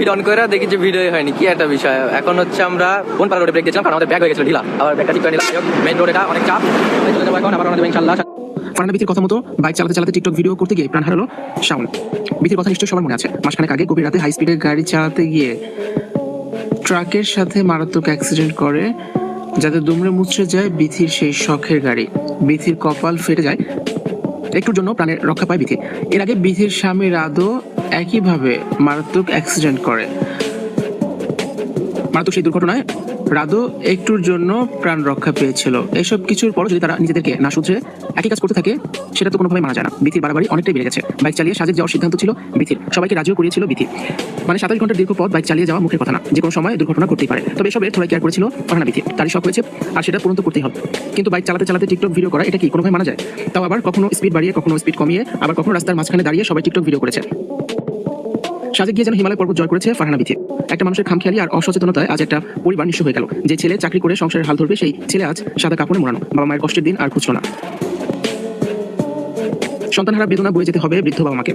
Video on করে দেখি যে ভিডিও হয়নি, কি একটা বিষয়। এখন হচ্ছে আমরা কোন পাড়া রোডে ব্রেক দিয়েছিলাম, কারণ আমাদের ব্যাগ হয়ে গেছিল ঢিলা, আবার ব্যাগটা ঠিক করে নিলাম। মেইন রোড এটা অনেক চাপ, চলে যাবো এখন আবার আমাদের ইনশাআল্লাহ। ফারহানা বিথির কথা মতো বাইক চালাতে চালাতে টিকটক ভিডিও করতে গিয়ে প্রাণ হারালো শাওন। বিথির কথা নিশ্চয়ই সবার মনে আছে। মাসখানেক আগে গভীর রাতে হাই স্পিডে গাড়ি চালাতে গিয়ে ট্রাকের সাথে মারাত্মক অ্যাক্সিডেন্ট করে, যাতে দুমড়ে মুচড়ে যায় বিথির সেই শখের গাড়ি। বিথির কপাল ফেটে যায়, একটুর জন্য প্রাণের রক্ষা পায় বিথি। এর আগে বিথির স্বামী রাদও একইভাবে মারাত্মক অ্যাক্সিডেন্ট করে। মারাত্মক সেই দুর্ঘটনায় রাদও একটুর জন্য প্রাণ রক্ষা পেয়েছিল। এসব কিছুর পরও যদি তারা নিজেদেরকে না শুধরে একই কাজ করতে থাকে, সেটা তো কোনোভাবে মানা যায় না। বিথির বাড়াবাড়ি অনেকটাই বেড়ে গেছে। বাইক চালিয়ে সাজেক যাওয়ার সিদ্ধান্ত ছিল বিথির, সবাইকে রাজিও করিয়েছিল বিথি। মানে 27 ঘন্টার দীর্ঘ পথ বাইক চালিয়ে যাওয়া মুখের কথা না, যে কোনো সময় দুর্ঘটনা ঘটতেই পারে। তবে এসবের থোড়াই কেয়ার করেছিল ফারহানা বিথি। তারই শখ হয়েছে আর সেটা পূরণ তো করতেই হবে। কিন্তু বাইক চালাতে চালাতে টিকটক ভিডিও করা, এটা কি কোনোভাবে মানা যায়? তাও আবার কখনো স্পিড বাড়িয়ে, কখনো স্পিড কমিয়ে, আবার কখনো রাস্তার মাঝখানে দাঁড়িয়ে সবাই টিকটক ভিডিও করেছে। সাজেক গিয়ে যেন হিমালয় পর্বত জয় করেছে ফারহানা বিথি। একটা মানুষের খামখেয়ালি আর অসচেতনতায় আজ একটা পরিবার নিঃস্ব হয়ে গেল। যে ছেলে চাকরি করে সংসারের হাল ধরবে, সেই ছেলে আজ সাদা কাপড়ে মোড়ানো। বাবা মায়ের কষ্টের দিন আর খুঁজল না। সন্তানহারা বেদনা বয়ে যেতে হবে বৃদ্ধ বাবা মাকে।